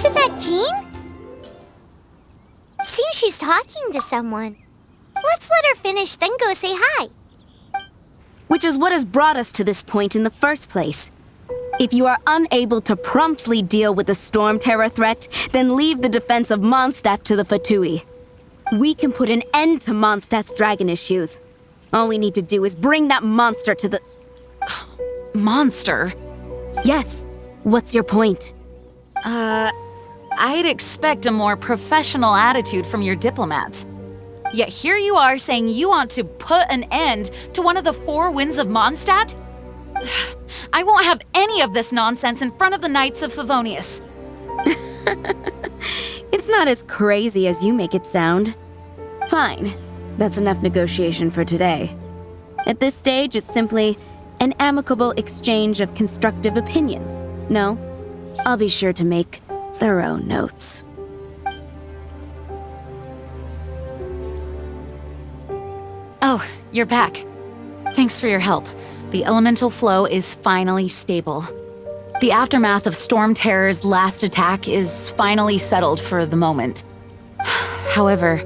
Isn't that Jean? Seems she's talking to someone. Let's let her finish, then go say hi. Which is what has brought us to this point in the first place. If you are unable to promptly deal with the Storm Terror threat, then leave the defense of Mondstadt to the Fatui. We can put an end to Mondstadt's dragon issues. All we need to do is bring that monster to the... Monster? Yes. What's your point? I'd expect a more professional attitude from your diplomats. Yet here you are saying you want to put an end to one of the four winds of Mondstadt? I won't have any of this nonsense in front of the Knights of Favonius. It's not as crazy as you make it sound. Fine. That's enough negotiation for today. At this stage, it's simply an amicable exchange of constructive opinions. No? I'll be sure to make thorough notes. Oh, you're back. Thanks for your help. The elemental flow is finally stable. The aftermath of Storm Terror's last attack is finally settled for the moment. However,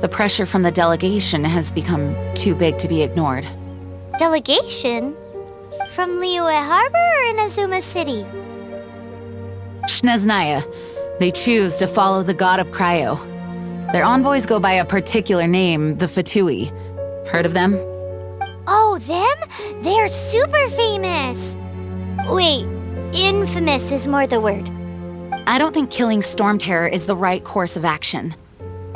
the pressure from the delegation has become too big to be ignored. Delegation? From Liyue Harbor or Inazuma City? Snezhnaya. They choose to follow the god of Cryo. Their envoys go by a particular name, the Fatui. Heard of them? Oh, them? They're super famous! Wait, infamous is more the word. I don't think killing Storm Terror is the right course of action.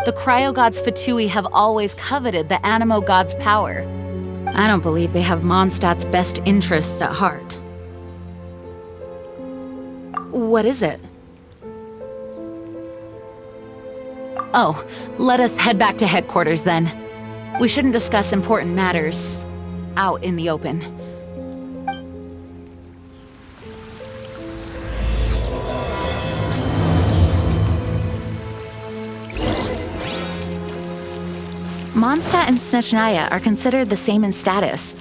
The Cryo God's Fatui have always coveted the Animo God's power. I don't believe they have Mondstadt's best interests at heart. What is it? Oh, let us head back to headquarters then. We shouldn't discuss important matters out in the open. Mondstadt and Snezhnaya are considered the same in status.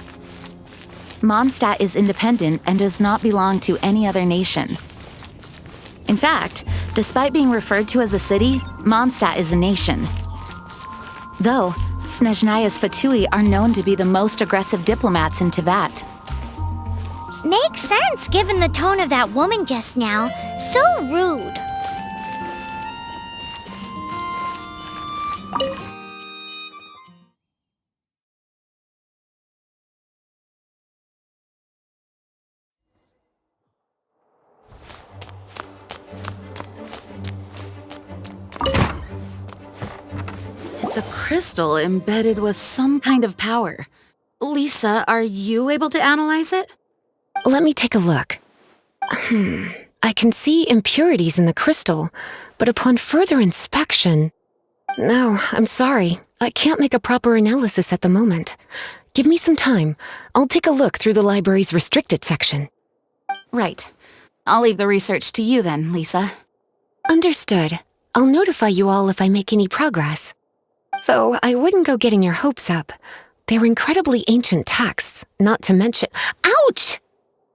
Mondstadt is independent and does not belong to any other nation. In fact, despite being referred to as a city, Mondstadt is a nation. Though, Snezhnaya's Fatui are known to be the most aggressive diplomats in Teyvat. Makes sense given the tone of that woman just now. So rude. It's a crystal embedded with some kind of power. Lisa, are you able to analyze it? Let me take a look. I can see impurities in the crystal, but upon further inspection... No, I'm sorry. I can't make a proper analysis at the moment. Give me some time. I'll take a look through the library's restricted section. Right. I'll leave the research to you then, Lisa. Understood. I'll notify you all if I make any progress. Though I wouldn't go getting your hopes up. They're incredibly ancient texts, not to mention— Ouch!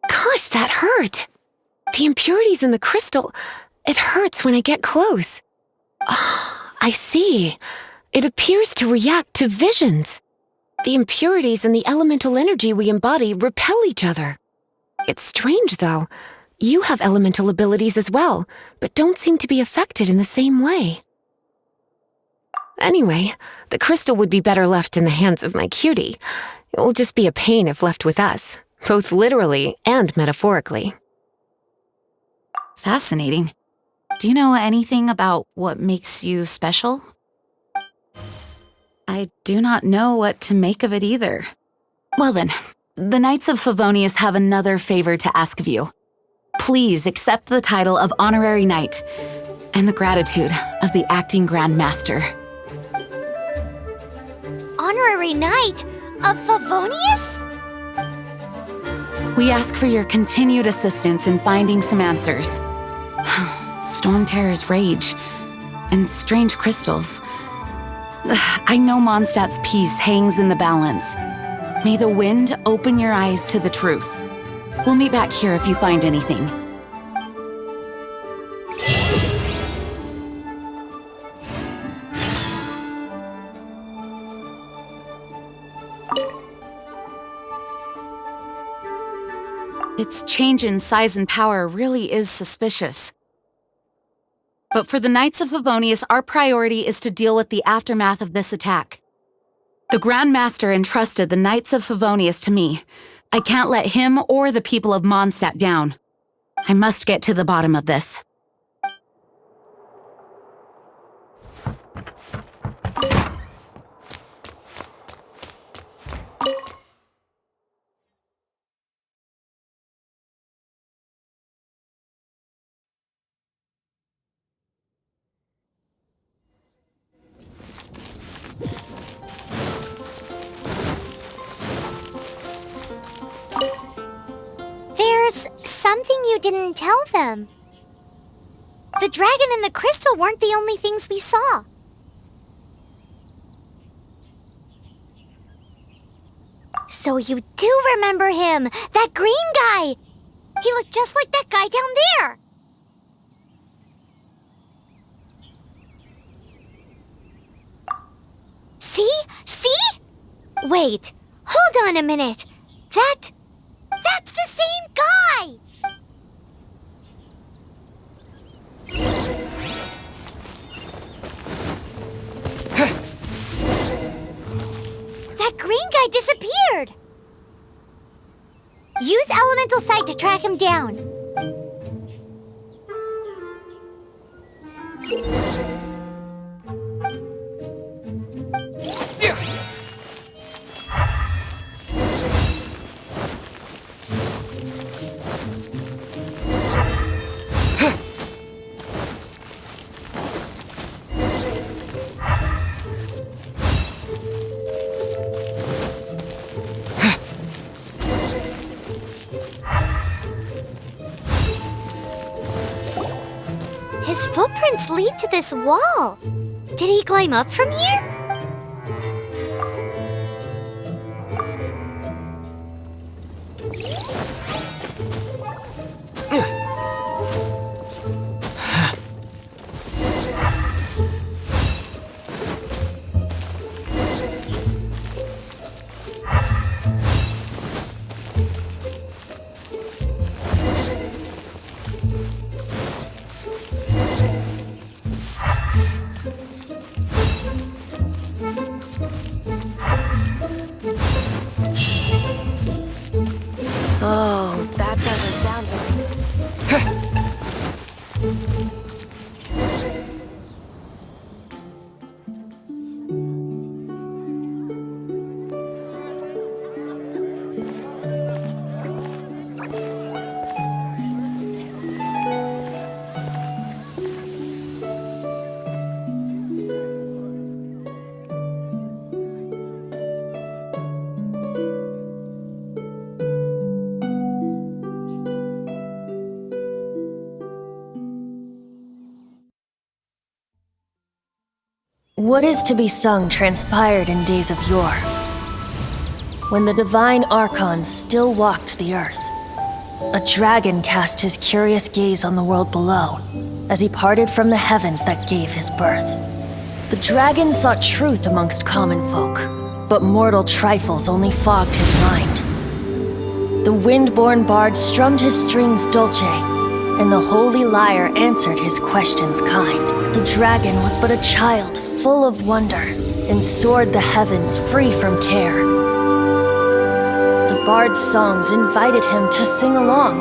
Gosh, that hurt! The impurities in the crystal— it hurts when I get close. I see. It appears to react to visions. The impurities and the elemental energy we embody repel each other. It's strange, though. You have elemental abilities as well, but don't seem to be affected in the same way. Anyway, the crystal would be better left in the hands of my cutie. It will just be a pain if left with us, both literally and metaphorically. Fascinating. Do you know anything about what makes you special? I do not know what to make of it either. Well then, the Knights of Favonius have another favor to ask of you. Please accept the title of Honorary Knight and the gratitude of the Acting Grand Master. Honorary Knight of Favonius? We ask for your continued assistance in finding some answers. Storm Terror's rage and strange crystals. I know Mondstadt's peace hangs in the balance. May the wind open your eyes to the truth. We'll meet back here if you find anything. Its change in size and power really is suspicious. But for the Knights of Favonius, our priority is to deal with the aftermath of this attack. The Grand Master entrusted the Knights of Favonius to me. I can't let him or the people of Mondstadt down. I must get to the bottom of this. There's something you didn't tell them. The dragon and the crystal weren't the only things we saw. So you do remember him, that green guy. He looked just like that guy down there. See? See? Wait, hold on a minute. That's the same guy! That green guy disappeared! Use Elemental Sight to track him down. His footprints lead to this wall. Did he climb up from here? Oh, that doesn't sound very... What is to be sung transpired in days of yore, when the divine archons still walked the earth. A dragon cast his curious gaze on the world below, as he parted from the heavens that gave his birth. The dragon sought truth amongst common folk, but mortal trifles only fogged his mind. The wind-born bard strummed his strings dulce, and the holy lyre answered his questions kind. The dragon was but a child, full of wonder, and soared the heavens free from care. The bard's songs invited him to sing along,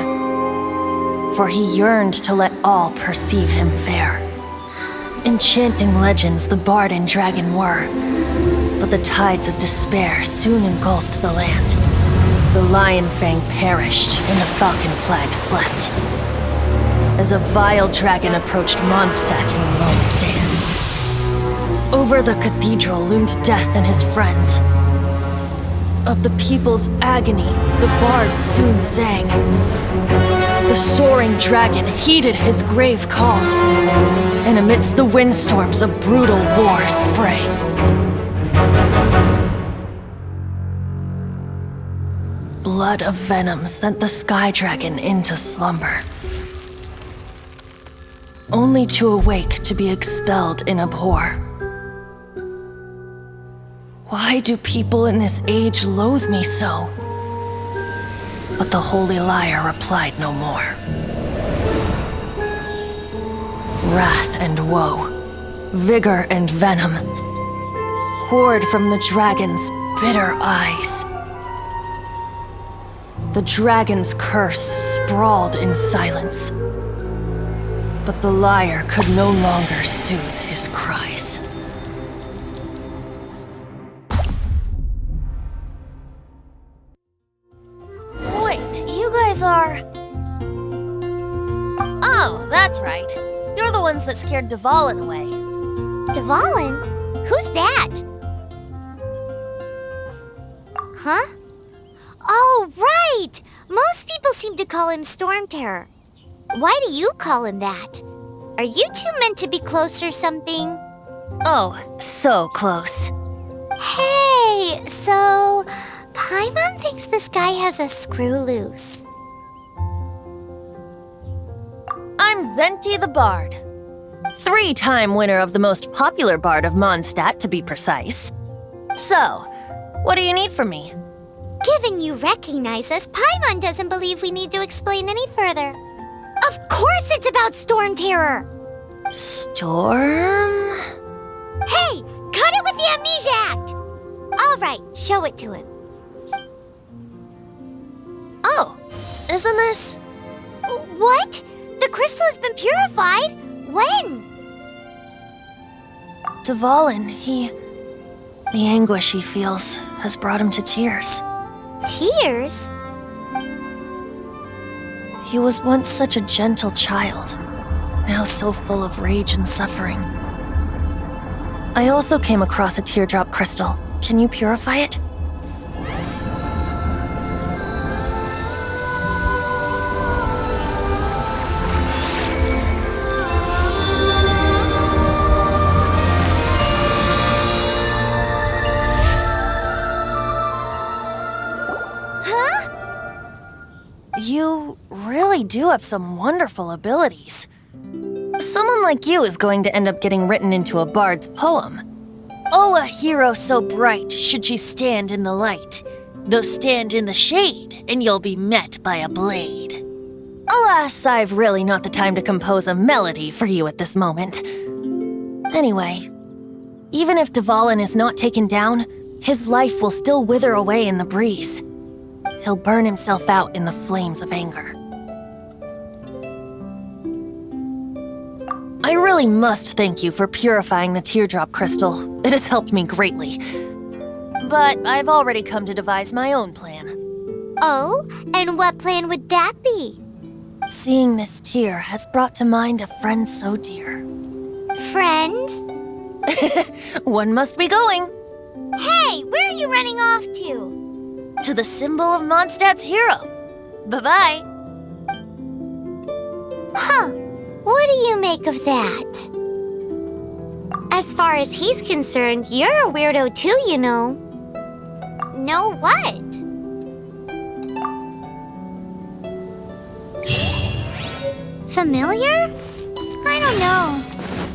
for he yearned to let all perceive him fair. Enchanting legends the bard and dragon were, but the tides of despair soon engulfed the land. The lion fang perished, and the falcon flag slept, as a vile dragon approached Mondstadt in lone stand. Over the cathedral loomed death and his friends. Of the people's agony, the bards soon sang. The soaring dragon heeded his grave calls, and amidst the windstorms a brutal war sprang. Blood of venom sent the sky dragon into slumber, only to awake to be expelled in abhor. Why do people in this age loathe me so? A the Holy Liar replied no more. Wrath and woe, vigor and venom, poured from the dragon's bitter eyes. The dragon's curse sprawled in silence, but the liar could no longer soothe his cries. Wait, you guys are... Oh, that's right. You're the ones that scared Dvalin away. Dvalin? Who's that? Huh? Oh, right! Most people seem to call him Storm Terror. Why do you call him that? Are you two meant to be close or something? Oh, so close. Hey, so Paimon thinks this guy has a screw loose. I'm Venti the Bard. 3-time winner of the most popular bard of Mondstadt, to be precise. So, what do you need from me? Given you recognize us, Paimon doesn't believe we need to explain any further. Of course it's about Storm Terror! Storm? Hey, cut it with the Amnesia Act! Alright, show it to him. Oh, isn't this... What? The crystal has been purified? When? Dvalin, the anguish he feels has brought him to tears. Tears? He was once such a gentle child, now so full of rage and suffering. I also came across a teardrop crystal. Can you purify it? You really do have some wonderful abilities. Someone like you is going to end up getting written into a bard's poem. Oh, a hero so bright should she stand in the light, though stand in the shade, and you'll be met by a blade. Alas, I've really not the time to compose a melody for you at this moment. Anyway, even if Dvalin is not taken down, his life will still wither away in the breeze. He'll burn himself out in the flames of anger. I really must thank you for purifying the teardrop crystal. It has helped me greatly. But I've already come to devise my own plan. Oh, and what plan would that be? Seeing this tear has brought to mind a friend so dear. Friend? One must be going. Hey, where are you running off to? To the symbol of Mondstadt's hero. Bye-bye. Huh. What do you make of that? As far as he's concerned, you're a weirdo too, you know. Know what? Familiar? I don't know.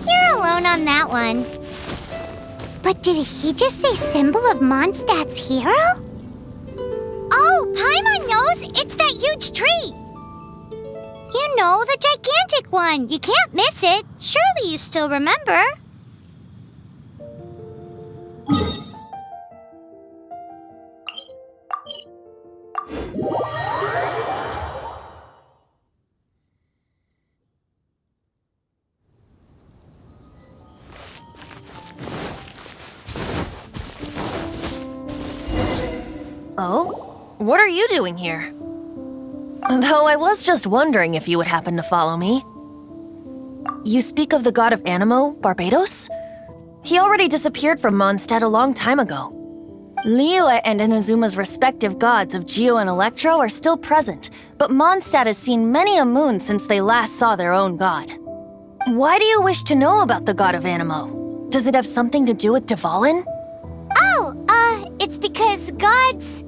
You're alone on that one. But did he just say symbol of Mondstadt's hero? Oh, Paimon knows! It's that huge tree! You know, the gigantic one. You can't miss it. Surely you still remember. Oh? What are you doing here? Though I was just wondering if you would happen to follow me. You speak of the god of Animo, Barbados? He already disappeared from Mondstadt a long time ago. Liyue and Inazuma's respective gods of Geo and Electro are still present, but Mondstadt has seen many a moon since they last saw their own god. Why do you wish to know about the god of Animo? Does it have something to do with Dvalin? Oh, it's because gods...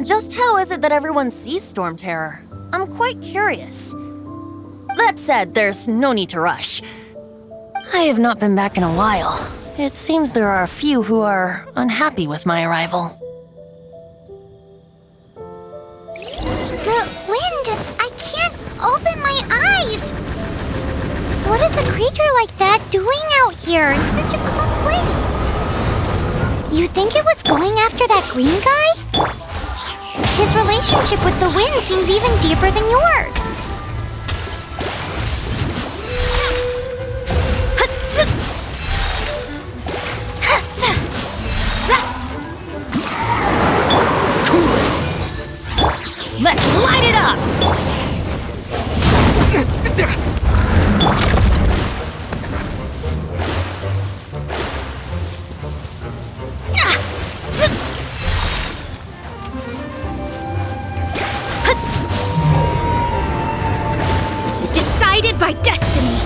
Just how is it that everyone sees Storm Terror? I'm quite curious. That said, there's no need to rush. I have not been back in a while. It seems there are a few who are unhappy with my arrival. doing out here in such a cold place? You think it was going after that green guy? His relationship with the wind seems even deeper than yours. Let's light it up! Decided by destiny.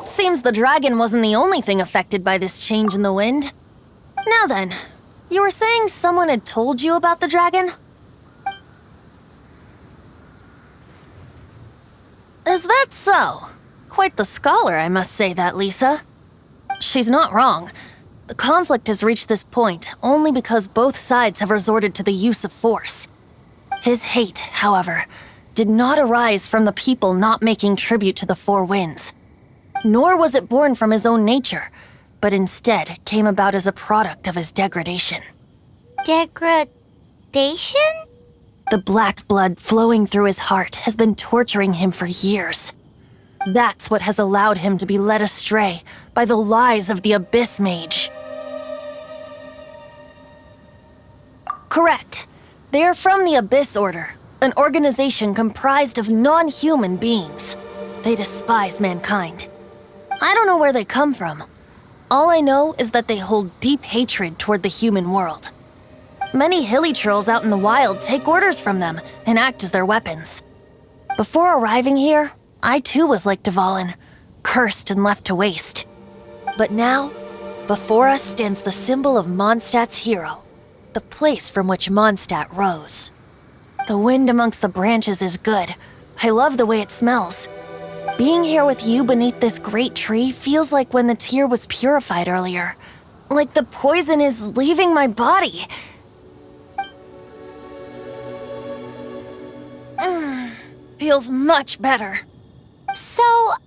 Seems the dragon wasn't the only thing affected by this change in the wind. Now then, you were saying someone had told you about the dragon? Is that so? Quite the scholar, I must say that, Lisa. She's not wrong. The conflict has reached this point only because both sides have resorted to the use of force. His hate, however, did not arise from the people not making tribute to the Four Winds. Nor was it born from his own nature, but instead came about as a product of his degradation. Degradation? The black blood flowing through his heart has been torturing him for years. That's what has allowed him to be led astray by the lies of the Abyss Mage. Correct. They are from the Abyss Order, an organization comprised of non-human beings. They despise mankind. I don't know where they come from. All I know is that they hold deep hatred toward the human world. Many hilly trolls out in the wild take orders from them and act as their weapons. Before arriving here, I too was like Dvalin, cursed and left to waste. But now, before us stands the symbol of Mondstadt's hero, the place from which Mondstadt rose. The wind amongst the branches is good. I love the way it smells. Being here with you beneath this great tree feels like when the tear was purified earlier. Like the poison is leaving my body. Feels much better. So,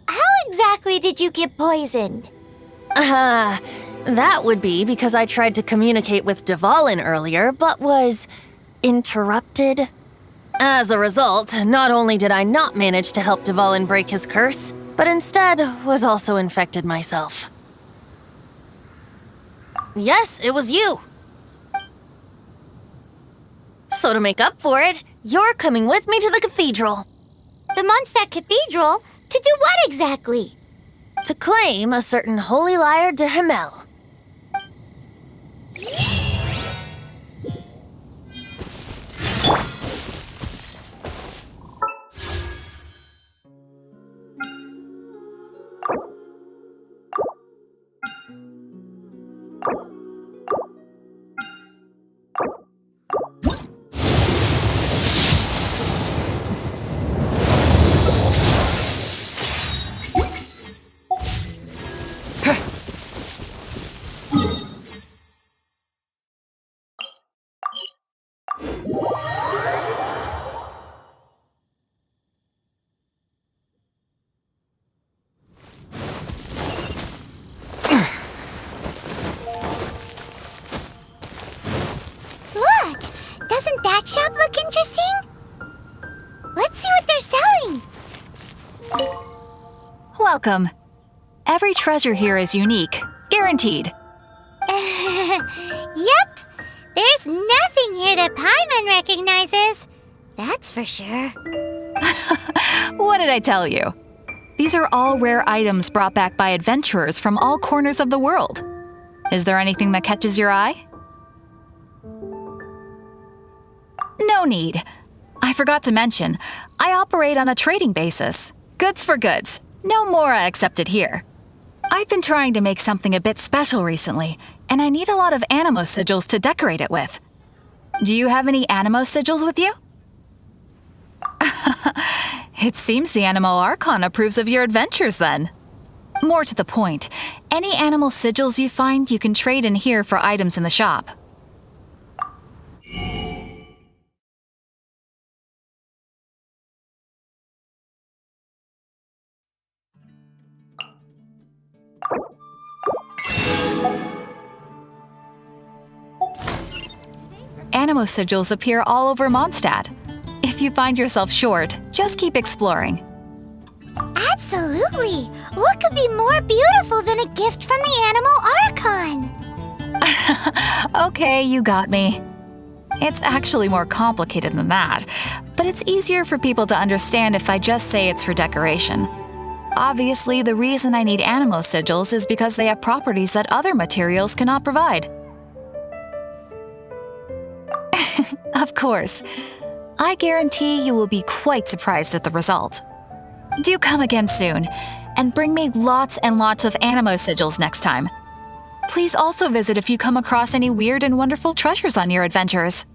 how exactly did you get poisoned? That would be because I tried to communicate with Dvalin earlier, but was interrupted. As a result, not only did I not manage to help Dvalin break his curse, but instead was also infected myself. Yes, it was you. So to make up for it, you're coming with me to the cathedral. The Mondstadt Cathedral? To do what exactly? To claim a certain holy lyre de Himmel. Look! Doesn't that shop look interesting? Let's see what they're selling! Welcome. Every treasure here is unique, guaranteed. Yep! There's nothing here that Paimon recognizes. That's for sure. What did I tell you? These are all rare items brought back by adventurers from all corners of the world. Is there anything that catches your eye? No need. I forgot to mention, I operate on a trading basis. Goods for goods. No Mora accepted here. I've been trying to make something a bit special recently, and I need a lot of animo sigils to decorate it with. Do you have any animo sigils with you? It seems the Animo Archon approves of your adventures then. More to the point, any animal sigils you find you can trade in here for items in the shop. animo sigils appear all over Mondstadt. If you find yourself short, just keep exploring. Absolutely! What could be more beautiful than a gift from the Animal Archon? Okay, you got me. It's actually more complicated than that, but it's easier for people to understand if I just say it's for decoration. Obviously, the reason I need animo sigils is because they have properties that other materials cannot provide. Of course. I guarantee you will be quite surprised at the result. Do come again soon, and bring me lots and lots of animo sigils next time. Please also visit if you come across any weird and wonderful treasures on your adventures.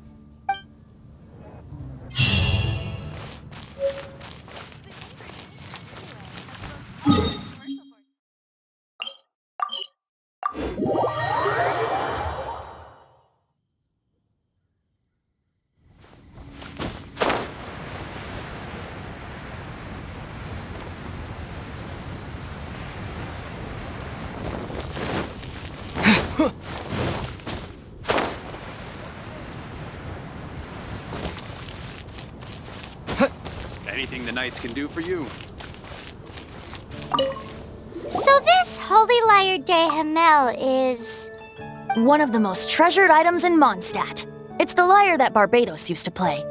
Anything the Knights can do for you. So this Holy Lyre de Hamel is... One of the most treasured items in Mondstadt. It's the lyre that Barbados used to play.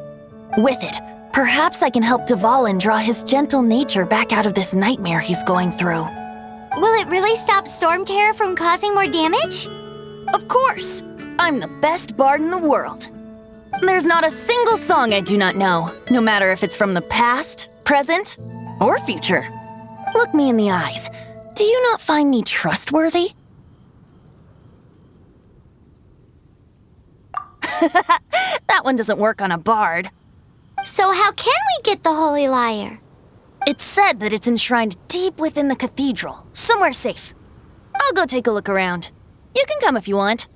With it, perhaps I can help Dvalin draw his gentle nature back out of this nightmare he's going through. Will it really stop Storm Terror from causing more damage? Of course! I'm the best bard in the world. There's not a single song I do not know, no matter if it's from the past, present, or future. Look me in the eyes. Do you not find me trustworthy? That one doesn't work on a bard. So how can we get the Holy Lyre? It's said that it's enshrined deep within the cathedral, somewhere safe. I'll go take a look around. You can come if you want.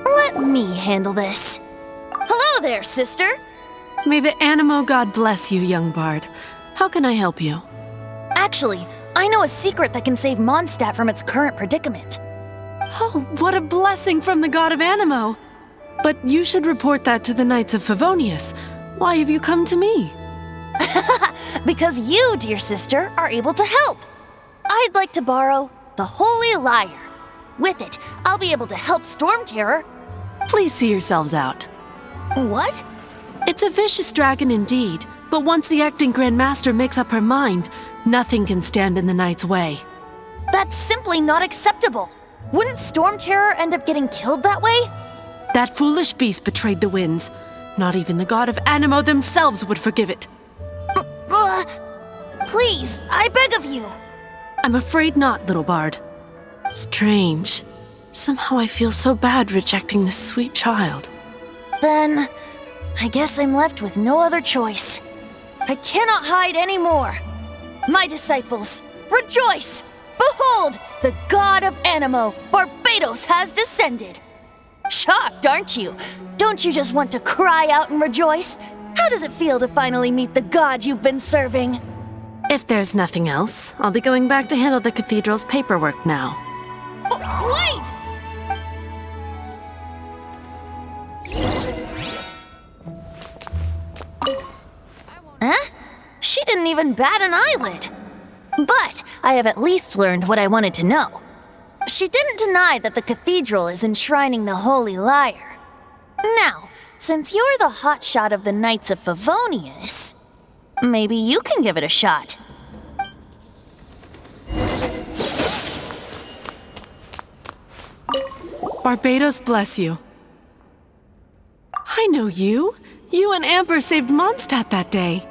Let me handle this. Hello there, sister! May the Animo God bless you, young bard. How can I help you? Actually, I know a secret that can save Mondstadt from its current predicament. Oh, what a blessing from the god of Animo! But you should report that to the Knights of Favonius. Why have you come to me? Because you, dear sister, are able to help. I'd like to borrow the Holy Lyre. With it, I'll be able to help Storm Terror. Please see yourselves out. What? It's a vicious dragon indeed, but once the acting Grand Master makes up her mind, nothing can stand in the Knight's way. That's simply not acceptable. Wouldn't Storm Terror end up getting killed that way? That foolish beast betrayed the winds. Not even the god of Animo themselves would forgive it. Please, I beg of you. I'm afraid not, little bard. Strange. Somehow I feel so bad rejecting this sweet child. Then, I guess I'm left with no other choice. I cannot hide anymore. My disciples, rejoice! Behold, the god of Animo, Barbados, has descended. Shocked, aren't you? Don't you just want to cry out and rejoice? How does it feel to finally meet the god you've been serving? If there's nothing else, I'll be going back to handle the cathedral's paperwork now. Wait! Huh? She didn't even bat an eyelid. But I have at least learned what I wanted to know. She didn't deny that the cathedral is enshrining the Holy Lyre. Now, since you're the hotshot of the Knights of Favonius, maybe you can give it a shot. Barbados bless you. I know you. You and Amber saved Mondstadt that day.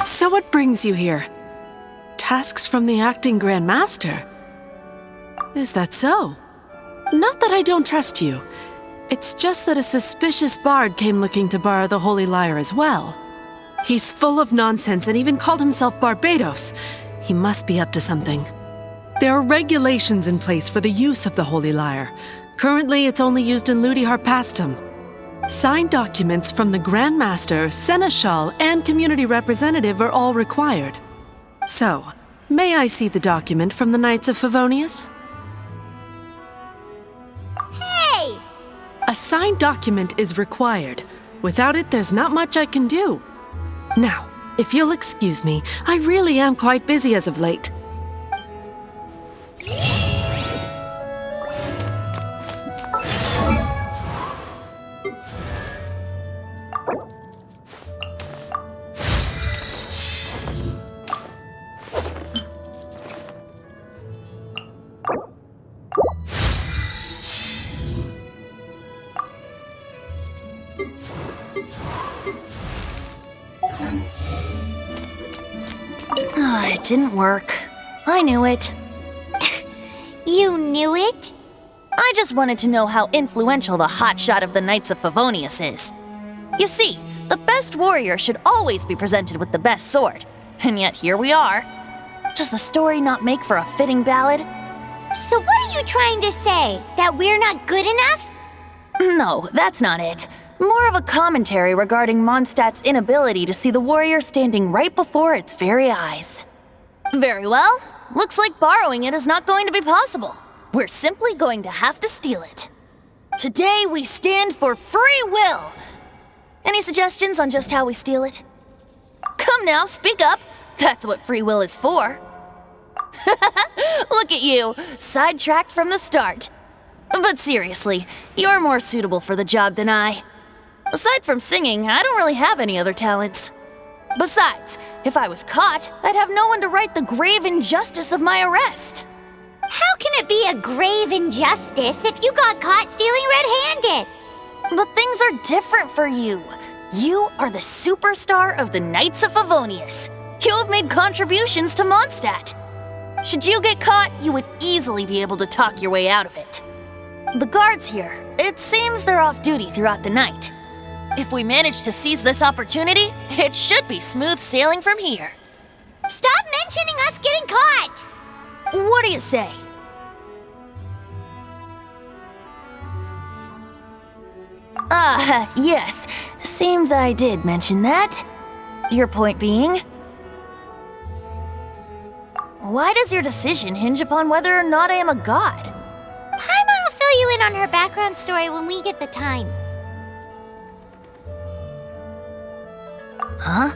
So what brings you here? Tasks from the acting Grand Master? Is that so? Not that I don't trust you. It's just that a suspicious bard came looking to borrow the Holy Lyre as well. He's full of nonsense and even called himself Barbados. He must be up to something. There are regulations in place for the use of the Holy Lyre. Currently, it's only used in Ludi Harpastum. Signed documents from the Grand Master, Seneschal, and Community Representative are all required. So, may I see the document from the Knights of Favonius? Hey! A signed document is required. Without it, there's not much I can do. Now, if you'll excuse me, I really am quite busy as of late. It didn't work. I knew it. You knew it? I just wanted to know how influential the hotshot of the Knights of Favonius is. You see, the best warrior should always be presented with the best sword. And yet here we are. Does the story not make for a fitting ballad? So what are you trying to say? That we're not good enough? No, that's not it. More of a commentary regarding Mondstadt's inability to see the warrior standing right before its very eyes. Very well. Looks like borrowing it is not going to be possible. We're simply going to have to steal it. Today we stand for free will. Any suggestions on just how we steal it? Come now, speak up. That's what free will is for. Look at you, sidetracked from the start. But seriously, you're more suitable for the job than I. Aside from singing, I don't really have any other talents. Besides, if I was caught, I'd have no one to right the grave injustice of my arrest. How can it be a grave injustice if you got caught stealing red-handed? But things are different for you. You are the superstar of the Knights of Favonius. You have made contributions to Mondstadt. Should you get caught, you would easily be able to talk your way out of it. The guards here, it seems they're off duty throughout the night. If we manage to seize this opportunity, it should be smooth sailing from here. Stop mentioning us getting caught! What do you say? Yes. Seems I did mention that. Your point being? Why does your decision hinge upon whether or not I am a god? Paimon will fill you in on her background story when we get the time. Huh?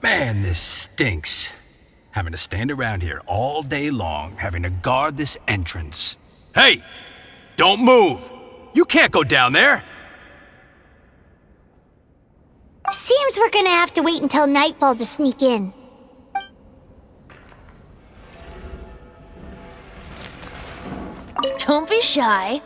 Man, this stinks. Having to stand around here all day long, having to guard this entrance. Hey! Don't move! You can't go down there! Seems we're gonna have to wait until nightfall to sneak in. Don't be shy.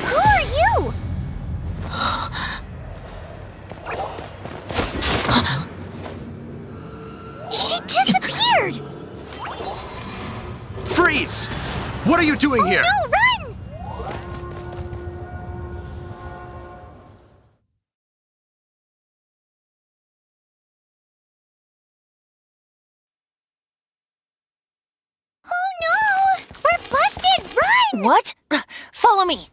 Who are you? She disappeared! Freeze! What are you doing here? No, run! Oh no! We're busted! Run! What? Follow me.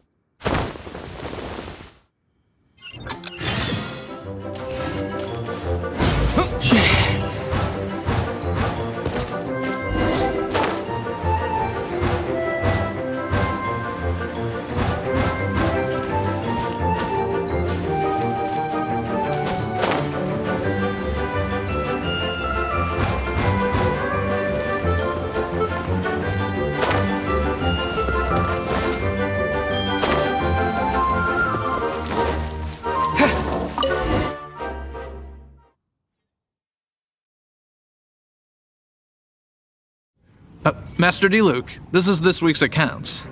Master Diluc, this is this week's accounts.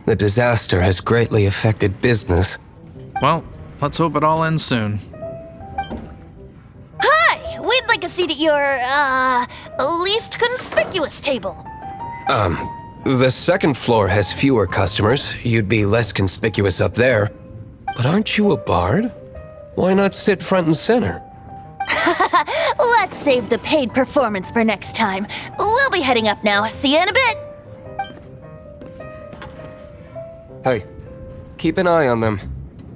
The disaster has greatly affected business. Well, let's hope it all ends soon. Hi! We'd like a seat at your, least conspicuous table. The second floor has fewer customers. You'd be less conspicuous up there. But aren't you a bard? Why not sit front and center? Let's save the paid performance for next time. We'll be heading up now. See you in a bit. Hey, keep an eye on them.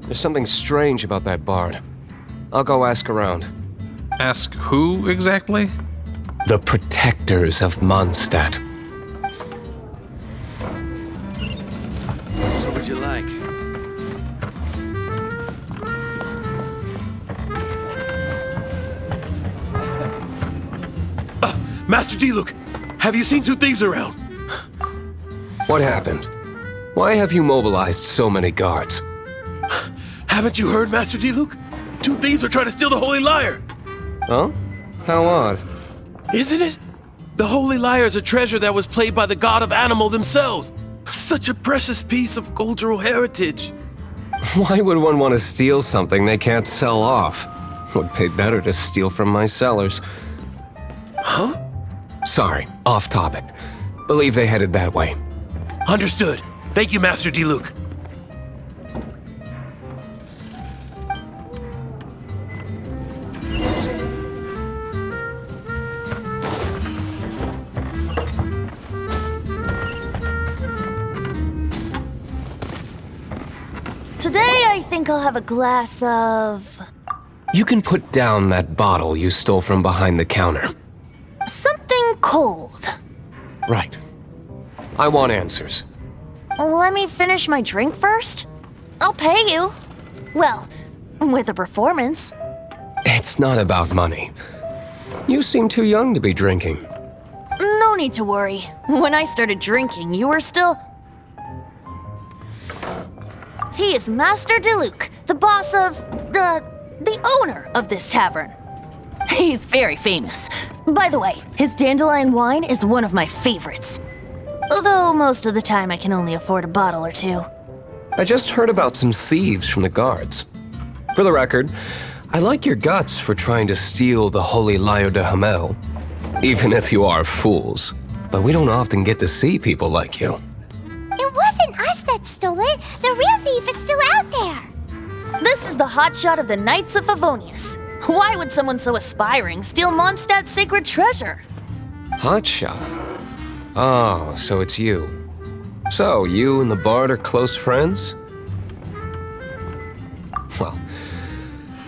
There's something strange about that bard. I'll go ask around. Ask who exactly? The protectors of Mondstadt. What would you like? Master Diluc, have you seen two thieves around? What happened? Why have you mobilized so many guards? Haven't you heard, Master Diluc? 2 thieves are trying to steal the Holy Lyre! Oh? How odd. Isn't it? The Holy Lyre is a treasure that was played by the god of animal themselves. Such a precious piece of cultural heritage. Why would one want to steal something they can't sell off? Would pay better to steal from my sellers. Huh? Sorry, off topic. Believe they headed that way. Understood. Thank you, Master Diluc. Today, I think I'll have a glass of... You can put down that bottle you stole from behind the counter. something cold. Right. I want answers. Let me finish my drink first. I'll pay you. Well, with a performance. It's not about money. You seem too young to be drinking. No need to worry. When I started drinking, you were still... He is Master Diluc, the boss of... the owner of this tavern. He's very famous. By the way, his dandelion wine is one of my favorites. Although most of the time I can only afford a bottle or two. I just heard about some thieves from the guards. For the record, I like your guts for trying to steal the Holy Lyre de Hamel. Even if you are fools. But we don't often get to see people like you. It wasn't us that stole it. The real thief is still out there. This is the hotshot of the Knights of Favonius. Why would someone so aspiring steal Mondstadt's sacred treasure? Hotshot? Oh, so it's you. So, you and the Bard are close friends? Well,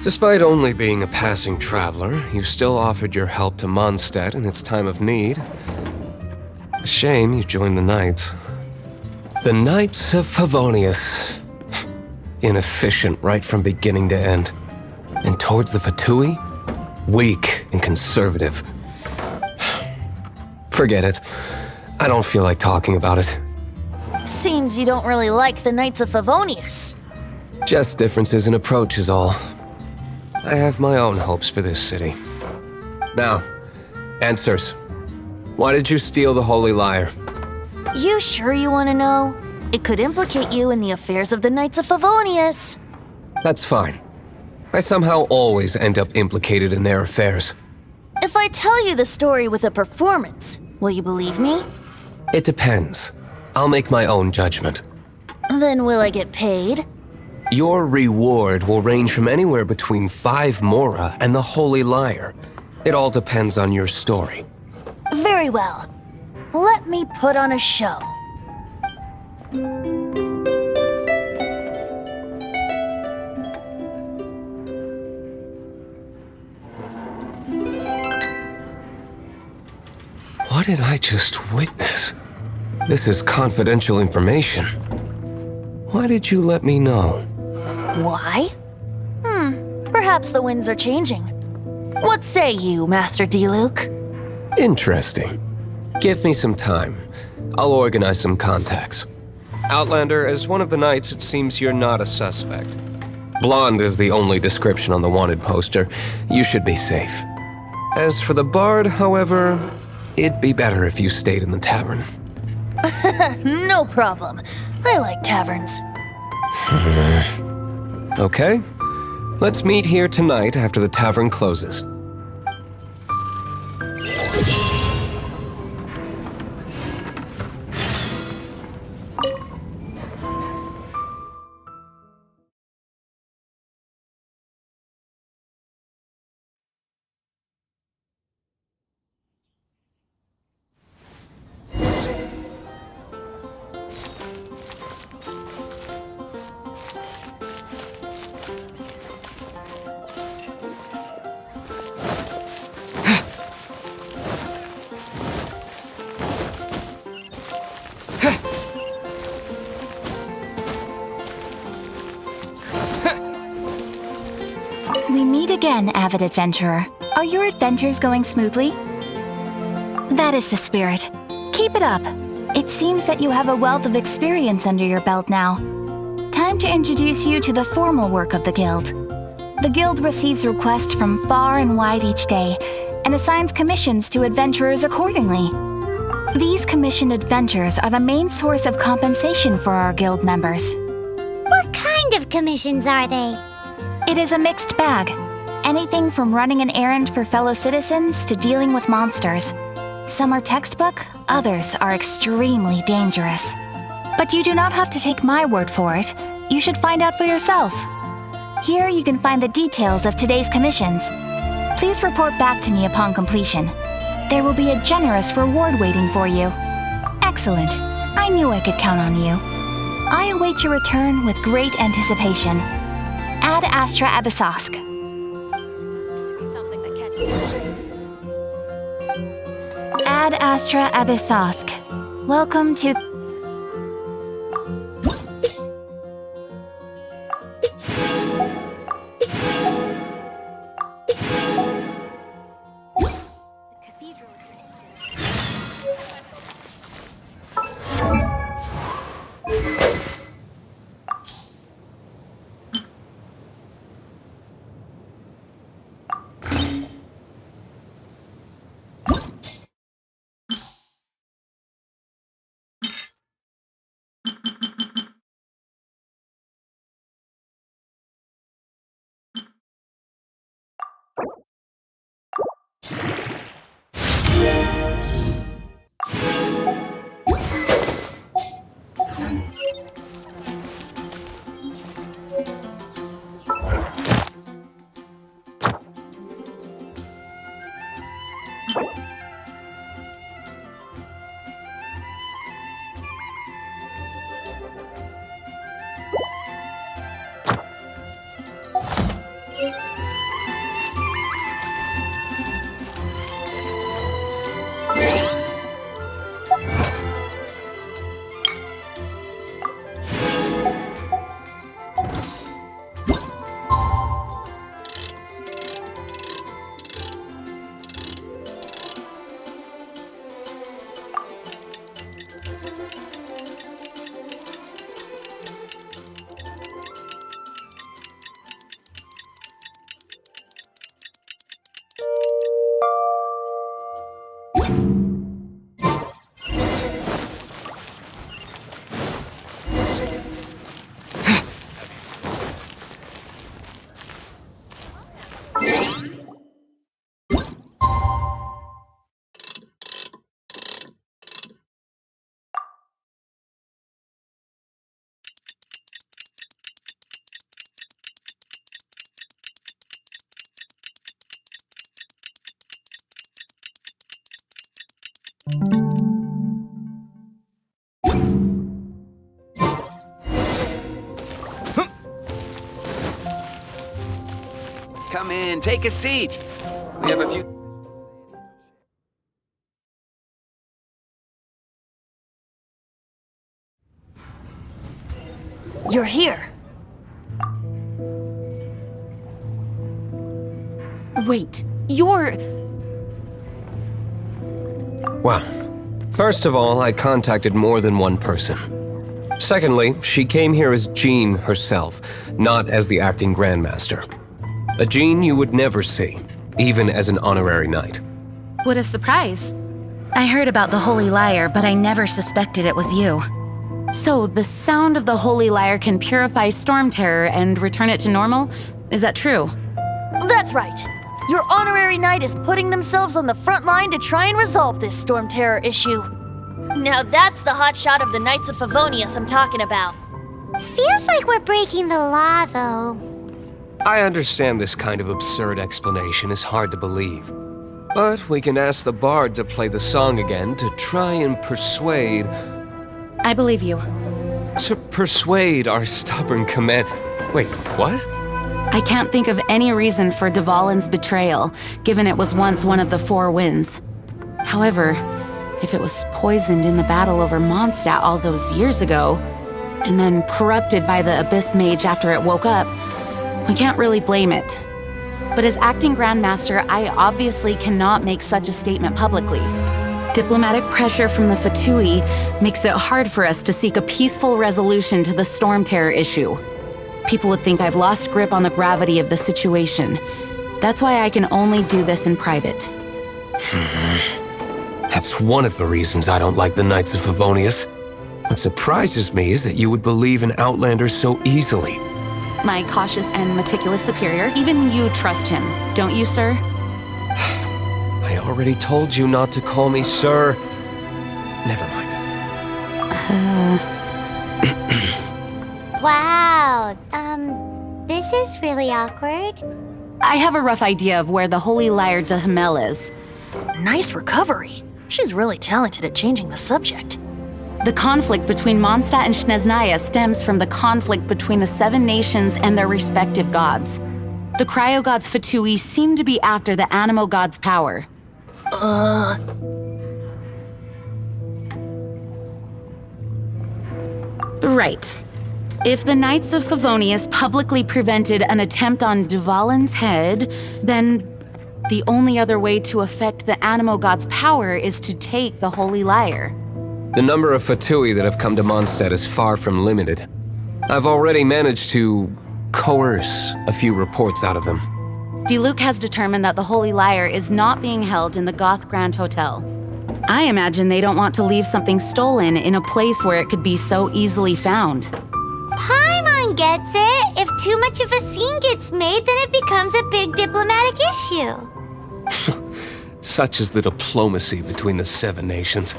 despite only being a passing traveler, you still offered your help to Mondstadt in its time of need. A shame you joined the Knights. The Knights of Favonius. Inefficient right from beginning to end. And towards the Fatui, weak and conservative. Forget it. I don't feel like talking about it. Seems you don't really like the Knights of Favonius. Just differences in approach is all. I have my own hopes for this city. Now, answers. Why did you steal the Holy Lyre? You sure you want to know? It could implicate you in the affairs of the Knights of Favonius. That's fine. I somehow always end up implicated in their affairs. If I tell you the story with a performance, will you believe me? It depends. I'll make my own judgment. Then will I get paid? Your reward will range from anywhere between 5 mora and the Holy Lyre. It all depends on your story. Very well. Let me put on a show. What did I just witness? This is confidential information. Why did you let me know? Why? Perhaps the winds are changing. What say you, Master Diluc? Interesting. Give me some time. I'll organize some contacts. Outlander, as one of the knights, it seems you're not a suspect. Blonde is the only description on the wanted poster. You should be safe. As for the Bard, however, it'd be better if you stayed in the tavern. No problem. I like taverns. Okay. Let's meet here tonight after the tavern closes. We meet again, avid adventurer. Are your adventures going smoothly? That is the spirit. Keep it up. It seems that you have a wealth of experience under your belt now. Time to introduce you to the formal work of the guild. The Guild receives requests from far and wide each day, and assigns commissions to adventurers accordingly. These commissioned adventures are the main source of compensation for our Guild members. What kind of commissions are they? It is a mixed bag. Anything from running an errand for fellow citizens to dealing with monsters. Some are textbook, others are extremely dangerous. But you do not have to take my word for it. You should find out for yourself. Here you can find the details of today's commissions. Please report back to me upon completion. There will be a generous reward waiting for you. Excellent. I knew I could count on you. I await your return with great anticipation. Ad Astra Abyssosk. Ad Astra Abyssosk. Welcome to... Come in, take a seat. We have a few... You're here. Wait, you're... Well, first of all, I contacted more than one person. Secondly, she came here as Jean herself, not as the acting Grandmaster. A Jean you would never see, even as an honorary knight. What a surprise. I heard about the Holy Lyre, but I never suspected it was you. So, the sound of the Holy Lyre can purify Storm Terror and return it to normal? Is that true? That's right. Your honorary knight is putting themselves on the front line to try and resolve this Storm Terror issue. Now that's the hot shot of the Knights of Favonius I'm talking about. Feels like we're breaking the law, though. I understand this kind of absurd explanation is hard to believe. But we can ask the bard to play the song again to try and persuade... I believe you. To persuade our stubborn command... Wait, what? I can't think of any reason for Dvalin's betrayal, given it was once one of the Four Winds. However, if it was poisoned in the battle over Mondstadt all those years ago, and then corrupted by the Abyss Mage after it woke up, we can't really blame it. But as acting Grandmaster, I obviously cannot make such a statement publicly. Diplomatic pressure from the Fatui makes it hard for us to seek a peaceful resolution to the Storm Terror issue. people would think I've lost grip on the gravity of the situation. That's why I can only do this in private. That's one of the reasons I don't like the Knights of Favonius. What surprises me is that you would believe in Outlanders so easily. My cautious and meticulous superior, even you trust him, don't you, sir? I already told you not to call me sir. Never mind. Wow, this is really awkward. I have a rough idea of where the Holy Lyre de Himmel is. Nice recovery. She's really talented at changing the subject. The conflict between Mondstadt and Snezhnaya stems from the conflict between the 7 nations and their respective gods. The cryo-gods Fatui seem to be after the Animo god's power. Right. If the Knights of Favonius publicly prevented an attempt on Duvalin's head, then the only other way to affect the Animo god's power is to take the Holy Lyre. The number of Fatui that have come to Mondstadt is far from limited. I've already managed to coerce a few reports out of them. Diluc has determined that the Holy Lyre is not being held in the Goth Grand Hotel. I imagine they don't want to leave something stolen in a place where it could be so easily found. Paimon gets it. If too much of a scene gets made, then it becomes a big diplomatic issue. Such is the diplomacy between the 7 nations.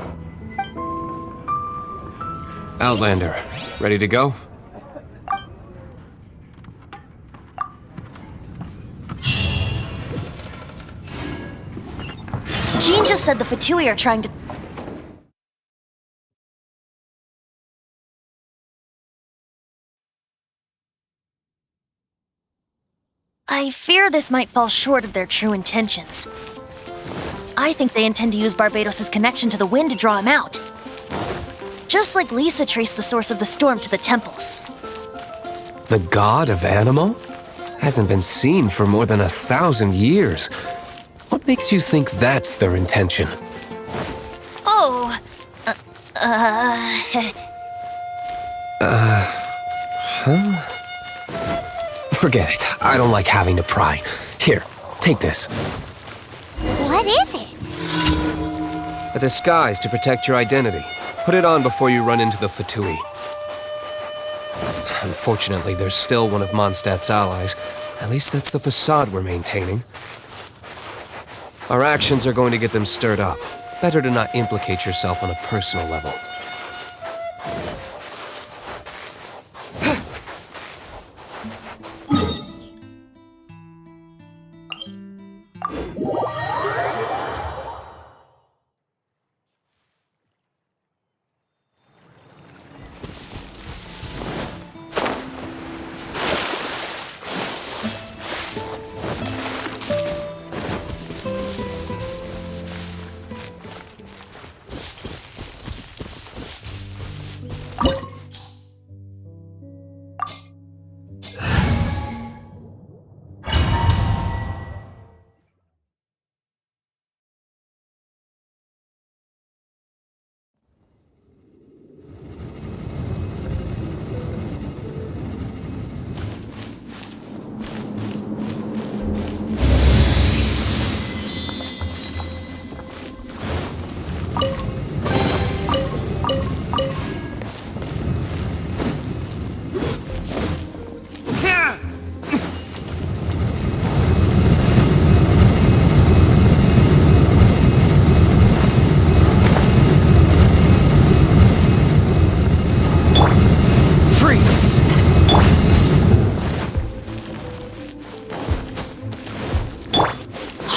Outlander, ready to go? Jean just said the Fatui are trying to... I fear this might fall short of their true intentions. I think they intend to use Barbados' connection to the wind to draw him out. Just like Lisa traced the source of the storm to the temples. The god of Animo? Hasn't been seen for more than 1,000 years. What makes you think that's their intention? Oh, Forget it. I don't like having to pry. Here, take this. What is it? A disguise to protect your identity. Put it on before you run into the Fatui. Unfortunately, there's still one of Mondstadt's allies. At least that's the facade we're maintaining. Our actions are going to get them stirred up. Better to not implicate yourself on a personal level.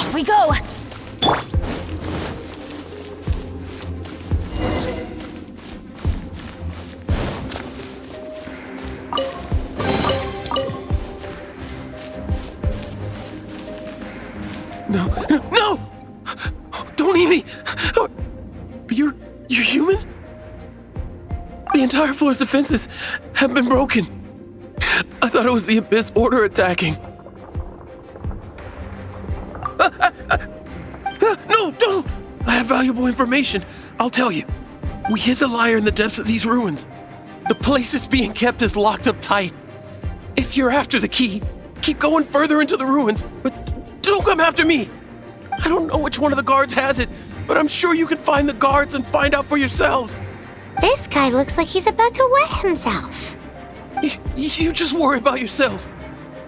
off we go! No! Don't eat me! You're human? The entire floor's defenses have been broken. I thought it was the Abyss Order attacking. No, don't! I have valuable information. I'll tell you. We hid the lyre in the depths of these ruins. The place it's being kept is locked up tight. If you're after the key, keep going further into the ruins, but don't come after me. I don't know which one of the guards has it, but I'm sure you can find the guards and find out for yourselves. This guy looks like he's about to wet himself. You just worry about yourselves.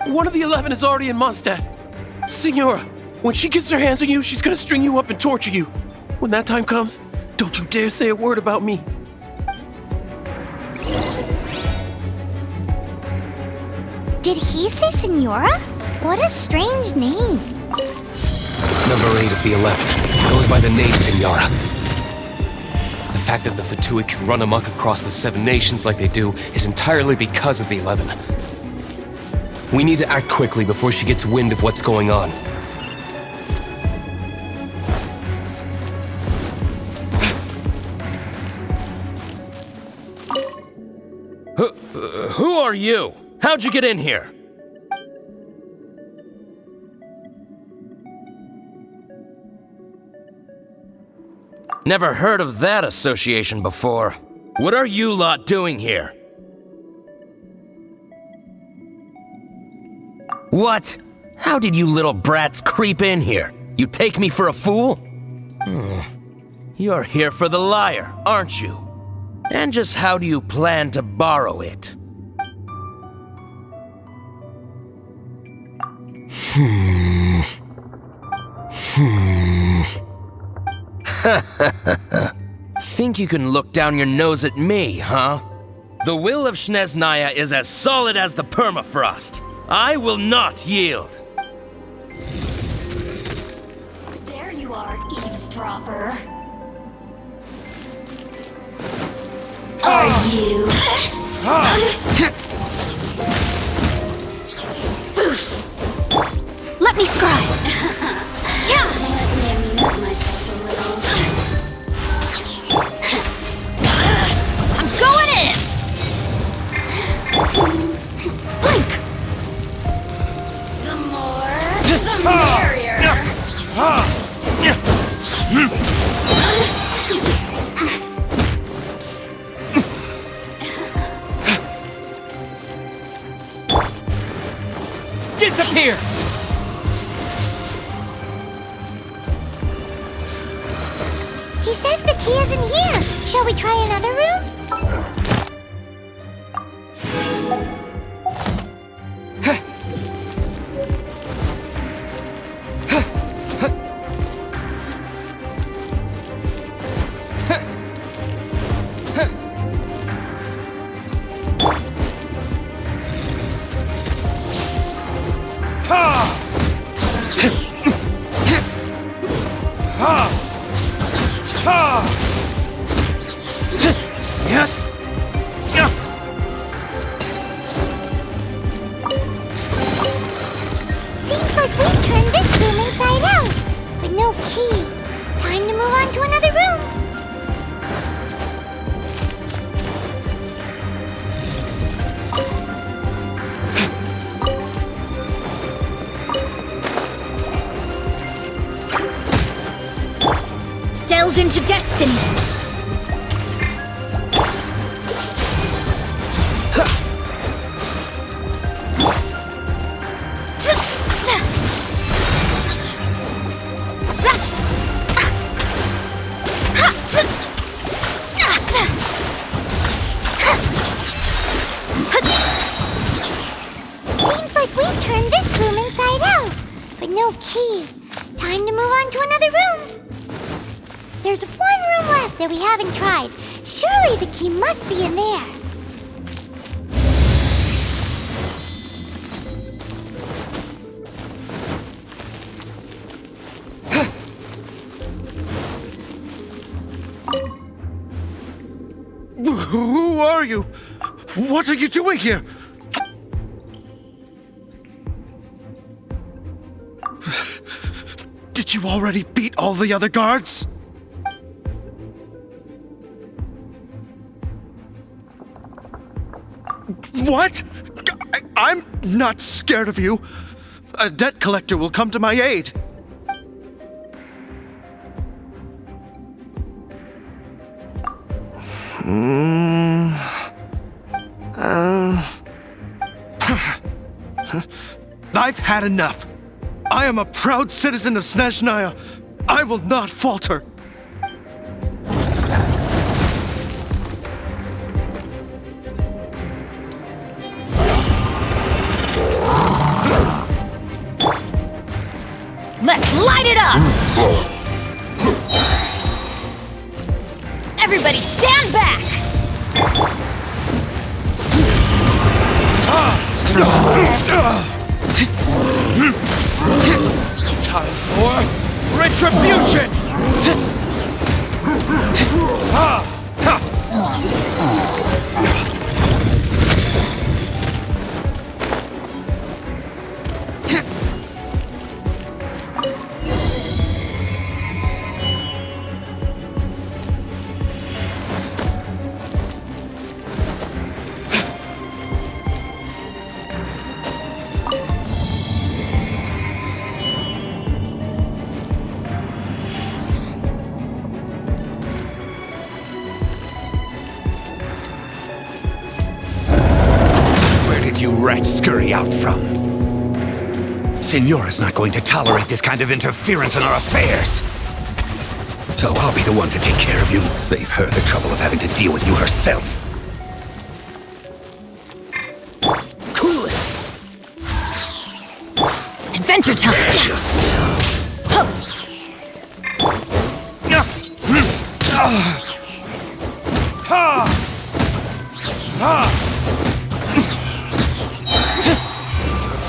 One of the 11 is already in Mondstadt. Signora, when she gets her hands on you, she's gonna string you up and torture you. When that time comes, don't you dare say a word about me. Did he say Senora? What a strange name. Number 8 of the 11 goes by the name Senora. The fact that the Fatui can run amok across the 7 nations like they do is entirely because of the 11. We need to act quickly before she gets wind of what's going on. Who are you? How'd you get in here? Never heard of that association before. What are you lot doing here? What? How did you little brats creep in here? You take me for a fool? You're here for the lyre, aren't you? And just how do you plan to borrow it? Think you can look down your nose at me, huh? The will of Snezhnaya is as solid as the permafrost. I will not yield. There you are, eavesdropper. Are you? Let me scribe. Yeah. Let me amuse myself a little. I'm going in. Blink. The more, the merrier. Disappear! He says the key isn't here. Shall we try another room? Seems like we turned this room inside out, but no key. Time to move on to another room. Delve into destiny. Seems like we've turned this room inside out, but no key. Time to move on to another room. There's one room left that we haven't tried. Surely the key must be in there. Who are you? What are you doing here? Did you already beat all the other guards? What? I'm not scared of you. A debt collector will come to my aid. I've had enough. I am a proud citizen of Snezhnaya. I will not falter. Let's light it up! Everybody stand back! Time for retribution! You rats scurry out from? Signora's not going to tolerate this kind of interference in our affairs. So I'll be the one to take care of you. Save her the trouble of having to deal with you herself. Cool it! Adventure time!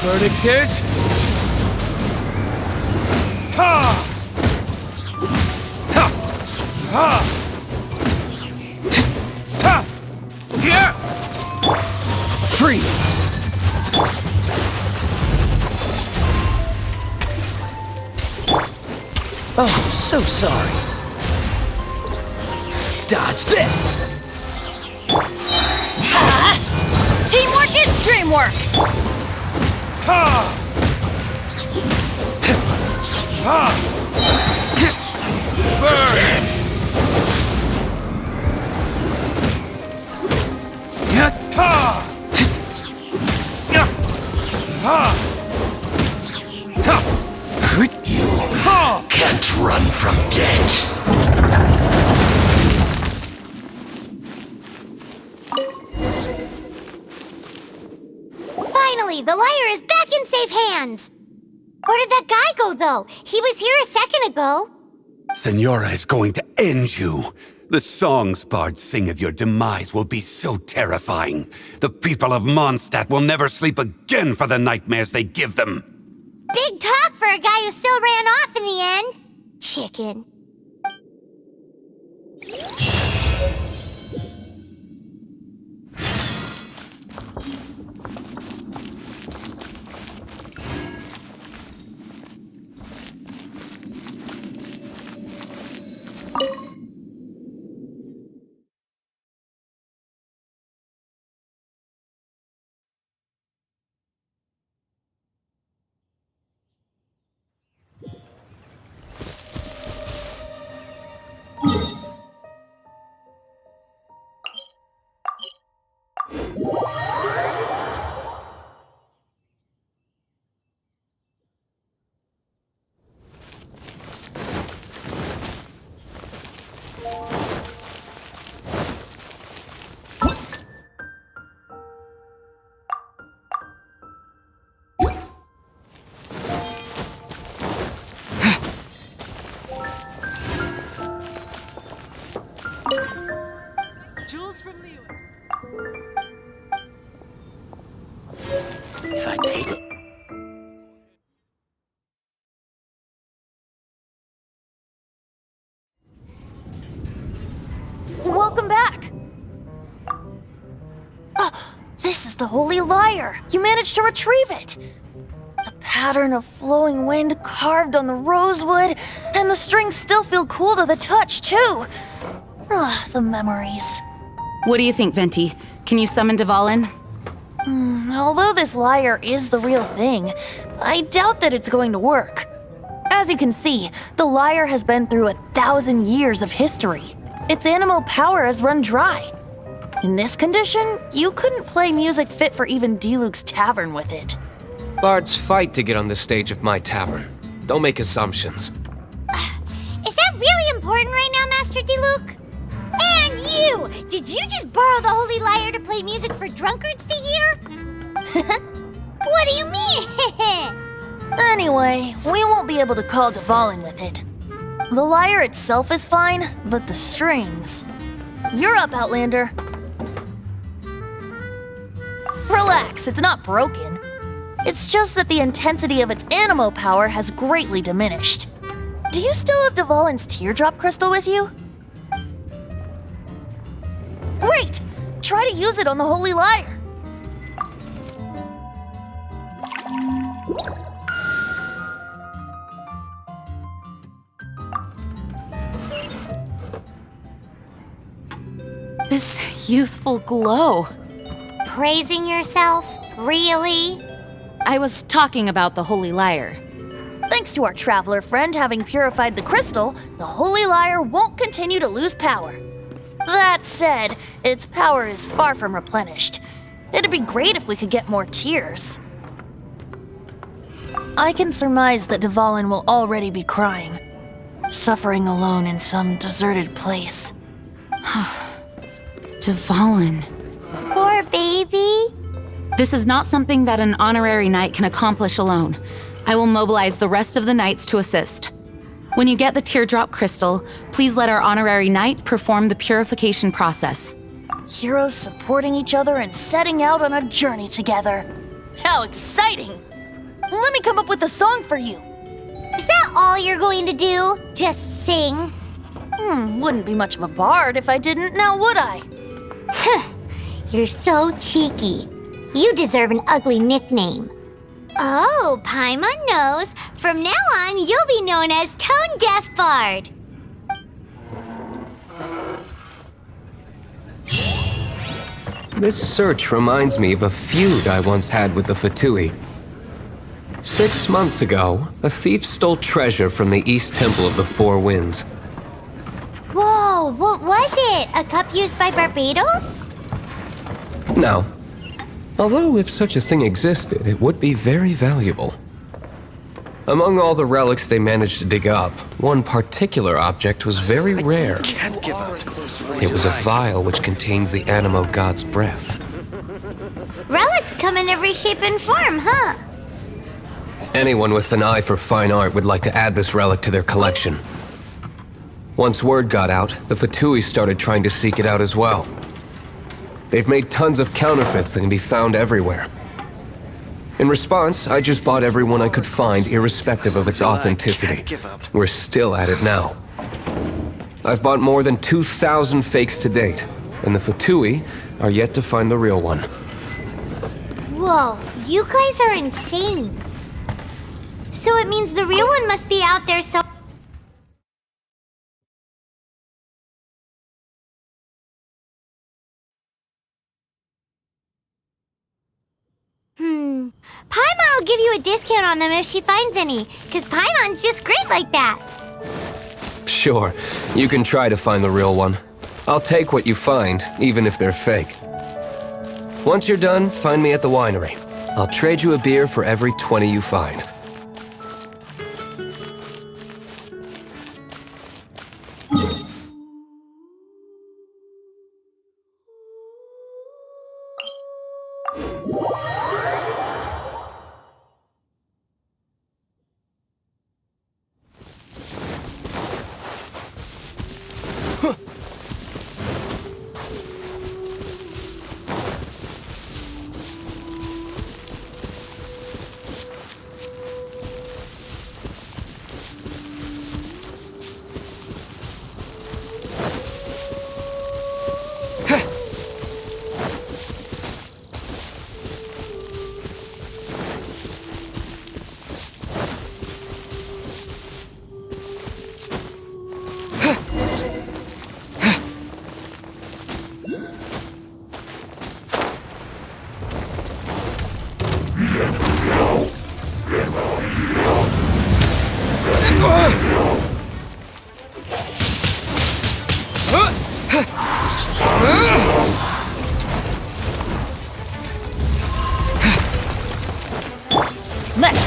Verdict is... Ha! Ha! Ha! Ha! Yeah! Freeze! Oh, so sorry. Dodge this! Teamwork is dreamwork! Ha! Ha! Burn! Yeah! Ha! Ha! You can't run from death. Finally, the lyre is back in safe hands. Where did that guy go, though? He was here a second ago. Signora is going to end you. The songs bards sing of your demise will be so terrifying. The people of Mondstadt will never sleep again for the nightmares they give them. Big talk for a guy who still ran off in the end. Chicken. Jules from Liyue. If I take it. Welcome back! This is the Holy Lyre! You managed to retrieve it! The pattern of flowing wind carved on the rosewood, and the strings still feel cool to the touch, too! The memories. What do you think, Venti? Can you summon Dvalin? Although this lyre is the real thing, I doubt that it's going to work. As you can see, the lyre has been through 1,000 years of history. Its animal power has run dry. In this condition, you couldn't play music fit for even Diluc's tavern with it. Bards fight to get on the stage of my tavern. Don't make assumptions. Is that really important right now, Master Diluc? And you! Did you just borrow the Holy Lyre to play music for drunkards to hear? What do you mean? Anyway, we won't be able to call Dvalin with it. The lyre itself is fine, but the strings... You're up, Outlander. Relax, it's not broken. It's just that the intensity of its animo power has greatly diminished. Do you still have Dvalin's teardrop crystal with you? Great! Try to use it on the Holy Lyre. This youthful glow. Praising yourself? Really? I was talking about the Holy Lyre. Thanks to our traveler friend having purified the crystal, the Holy Lyre won't continue to lose power. That said, its power is far from replenished. It'd be great if we could get more tears. I can surmise that Dvalin will already be crying, suffering alone in some deserted place. Dvalin. Poor baby. This is not something that an honorary knight can accomplish alone. I will mobilize the rest of the knights to assist. When you get the teardrop crystal, please let our honorary knight perform the purification process. Heroes supporting each other and setting out on a journey together. How exciting! Let me come up with a song for you. Is that all you're going to do? Just sing? Wouldn't be much of a bard if I didn't, now would I? You're so cheeky. You deserve an ugly nickname. Oh, Paimon knows. From now on, you'll be known as Tone Deaf Bard. This search reminds me of a feud I once had with the Fatui. 6 months ago, a thief stole treasure from the East Temple of the Four Winds. Whoa, what was it? A cup used by Barbados? No. Although if such a thing existed, it would be very valuable. Among all the relics they managed to dig up, one particular object was very rare. Can't give up. It was a vial which contained the Animo god's breath. Relics come in every shape and form, huh? Anyone with an eye for fine art would like to add this relic to their collection. Once word got out, the Fatui started trying to seek it out as well. They've made tons of counterfeits that can be found everywhere. In response, I just bought every one I could find, irrespective of its authenticity. We're still at it now. I've bought more than 2,000 fakes to date, and the Fatui are yet to find the real one. Whoa, you guys are insane. So it means the real one must be out there somewhere. Paimon will give you a discount on them if she finds any, because Paimon's just great like that. Sure, you can try to find the real one. I'll take what you find, even if they're fake. Once you're done, find me at the winery. I'll trade you a beer for every 20 you find.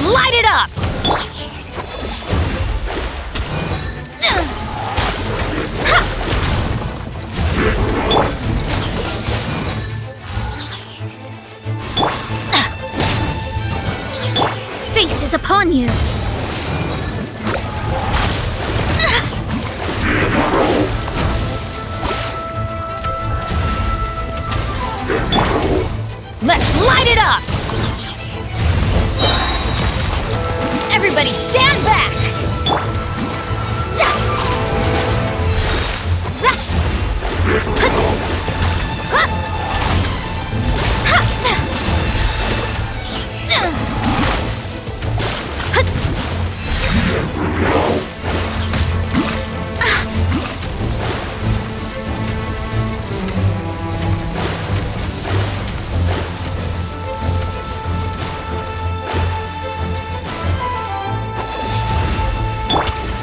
light it up! Fate is upon you. Let's light it up! Everybody stand back! Zap! Zap! Huh!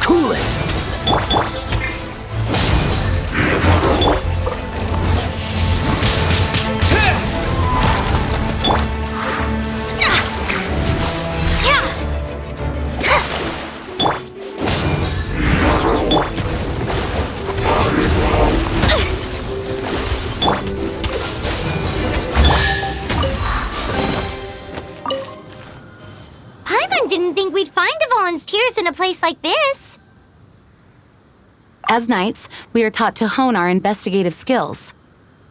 Cool it! Paimon didn't think we'd find the volunteers in a place like this. As knights, we are taught to hone our investigative skills.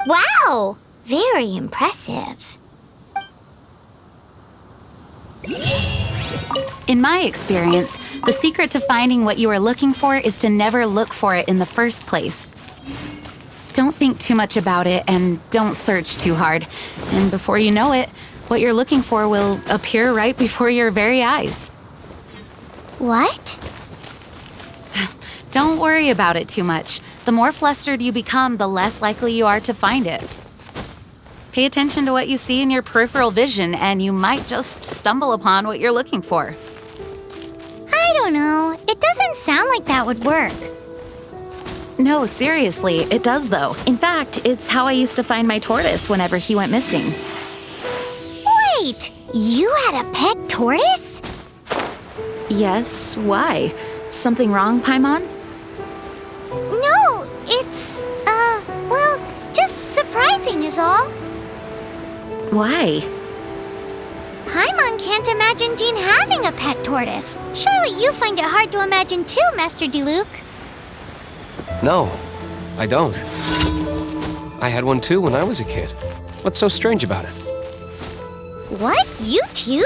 Wow! Very impressive. In my experience, the secret to finding what you are looking for is to never look for it in the first place. Don't think too much about it and don't search too hard. And before you know it, what you're looking for will appear right before your very eyes. What? Don't worry about it too much. The more flustered you become, the less likely you are to find it. Pay attention to what you see in your peripheral vision, and you might just stumble upon what you're looking for. I don't know. It doesn't sound like that would work. No, seriously, it does though. In fact, it's how I used to find my tortoise whenever he went missing. Wait! You had a pet tortoise? Yes, why? Something wrong, Paimon? No, it's, well, just surprising is all. Why? Paimon can't imagine Jean having a pet tortoise. Surely you find it hard to imagine too, Master Diluc. No, I don't. I had one too when I was a kid. What's so strange about it? What? You too?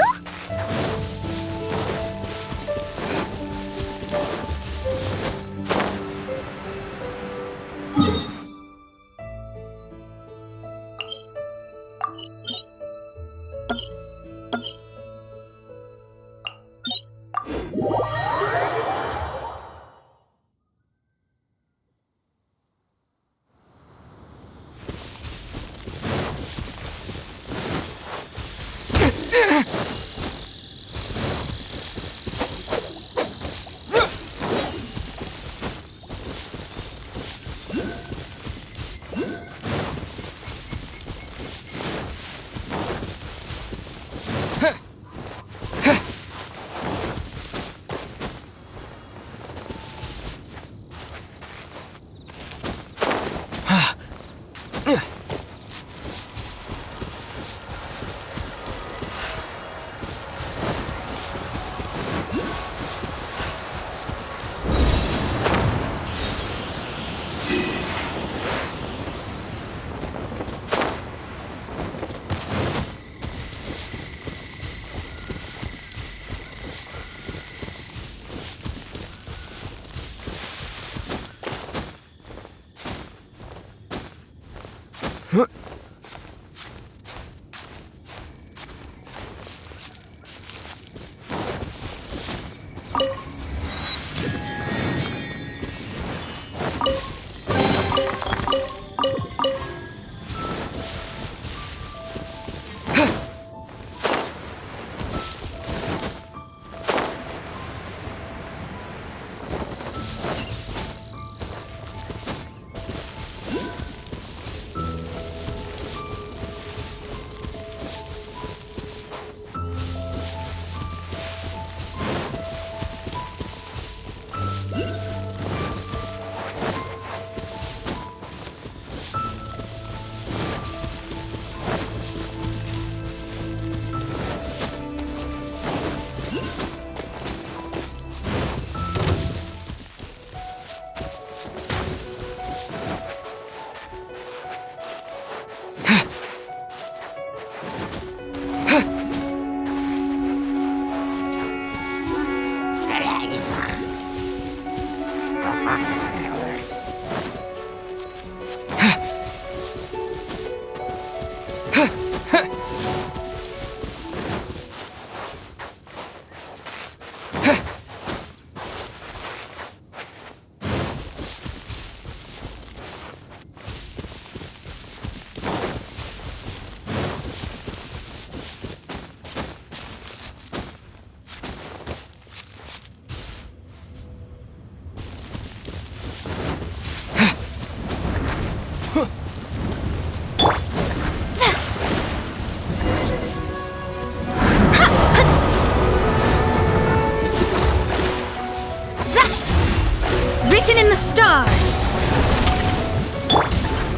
Written in the stars!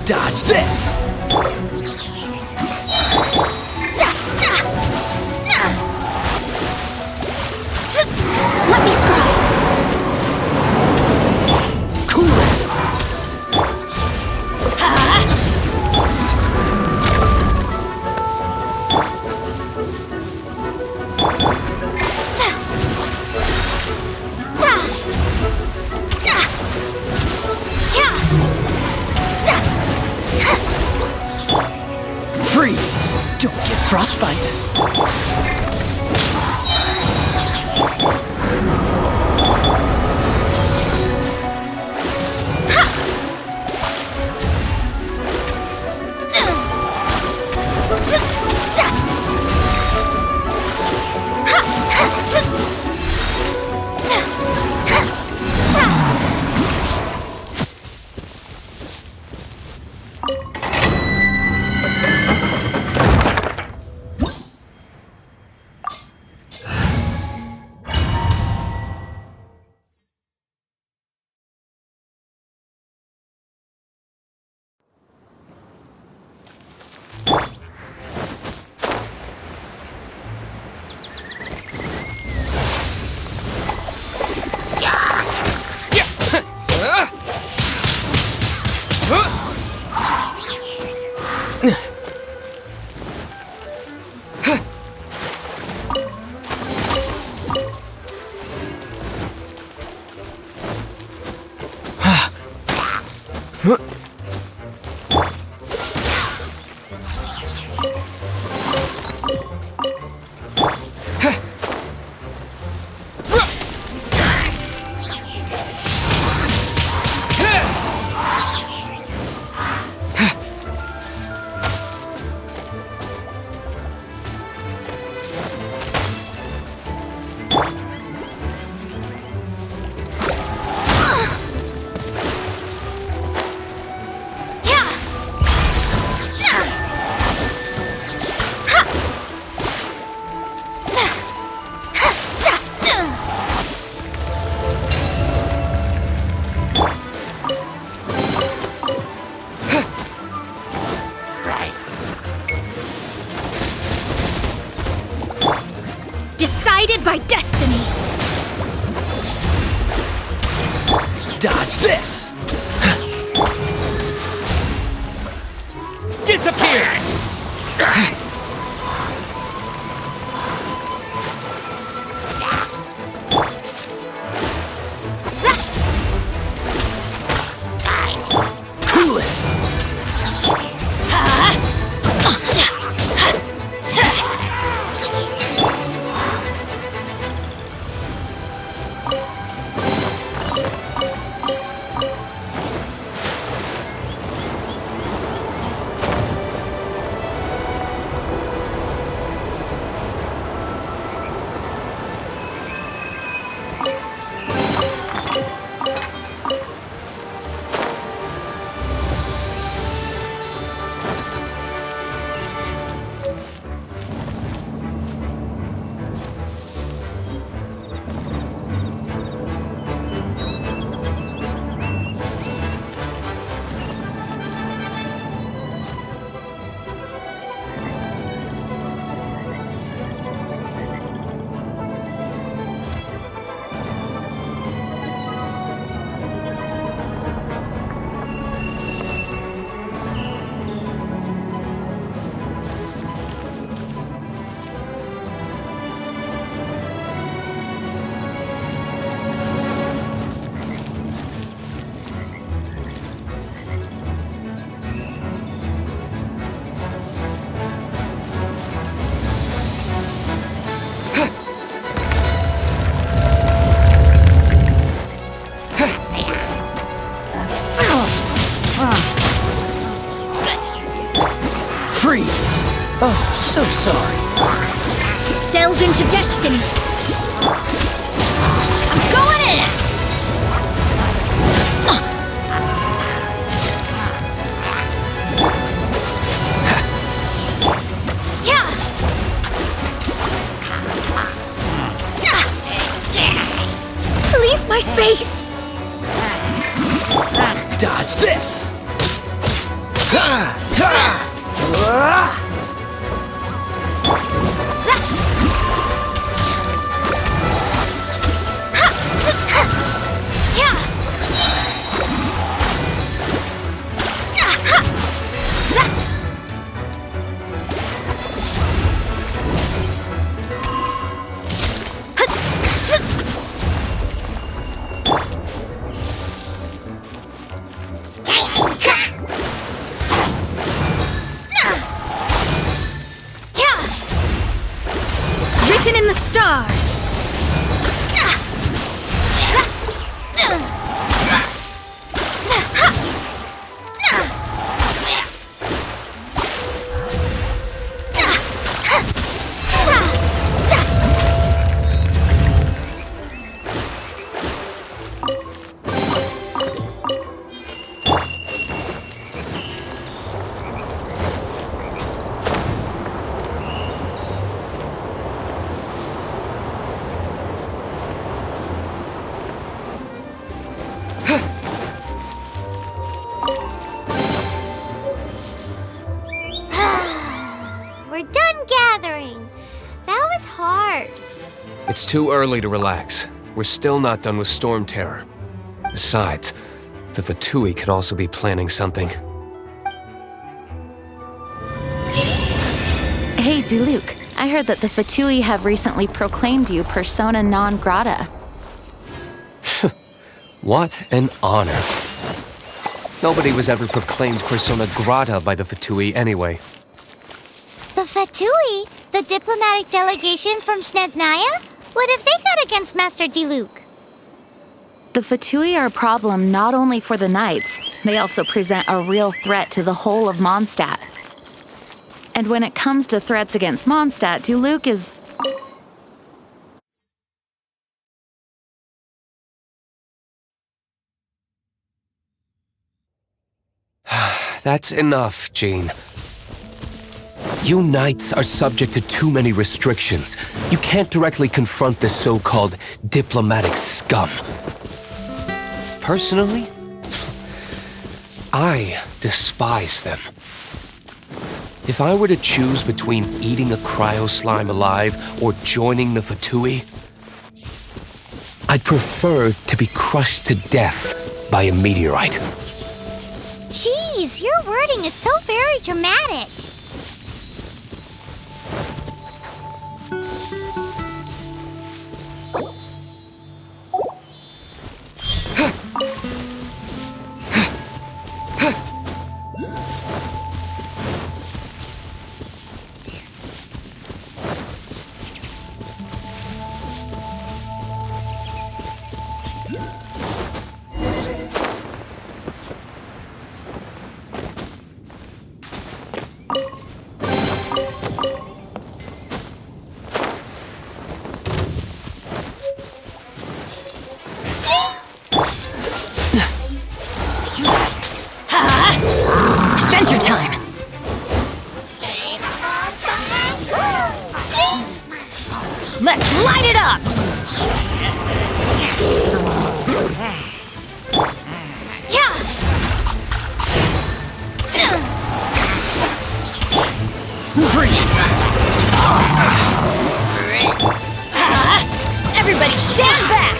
Dodge this! Let me scry! Cool it! Freeze! Don't get frostbite! Decided by destiny! Dodge this! Disappear! Cool it! Oh, so sorry. Delve into destiny. I'm going in! Leave my space! Dodge this! Written in the stars. We're done gathering. That was hard. It's too early to relax. We're still not done with Storm Terror. Besides, the Fatui could also be planning something. Hey, Diluc, I heard that the Fatui have recently proclaimed you persona non grata. What an honor. Nobody was ever proclaimed persona grata by the Fatui anyway. The Fatui? The diplomatic delegation from Snezhnaya? What have they got against Master Diluc? The Fatui are a problem not only for the Knights, they also present a real threat to the whole of Mondstadt. And when it comes to threats against Mondstadt, Diluc is... That's enough, Jean. You Knights are subject to too many restrictions. You can't directly confront this so-called diplomatic scum. Personally, I despise them. If I were to choose between eating a cryo-slime alive or joining the Fatui, I'd prefer to be crushed to death by a meteorite. Jeez, your wording is so very dramatic. Adventure time! Let's light it up! Everybody stand back!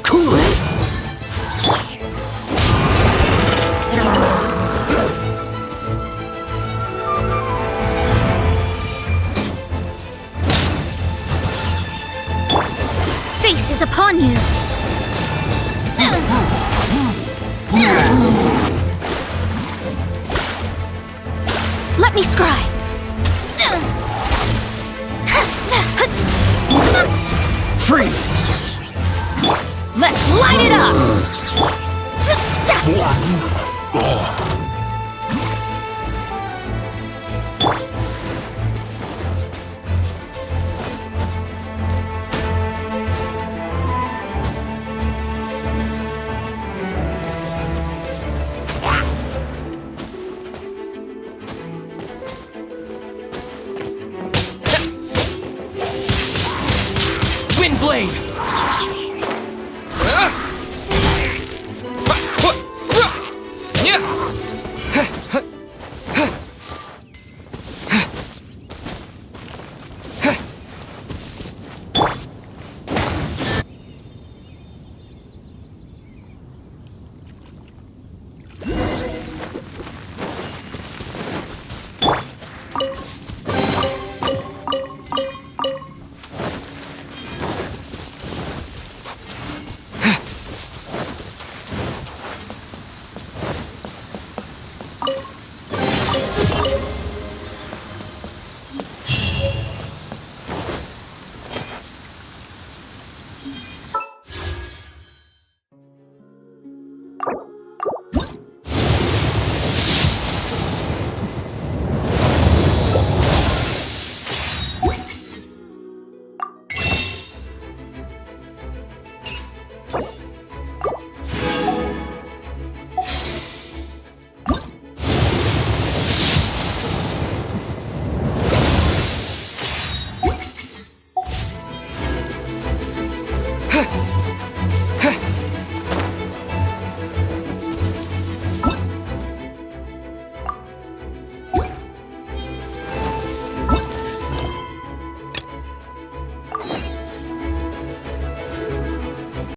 Cool it! Fate is upon you. Let me scry. Freeze! Let's light it up! Windblade!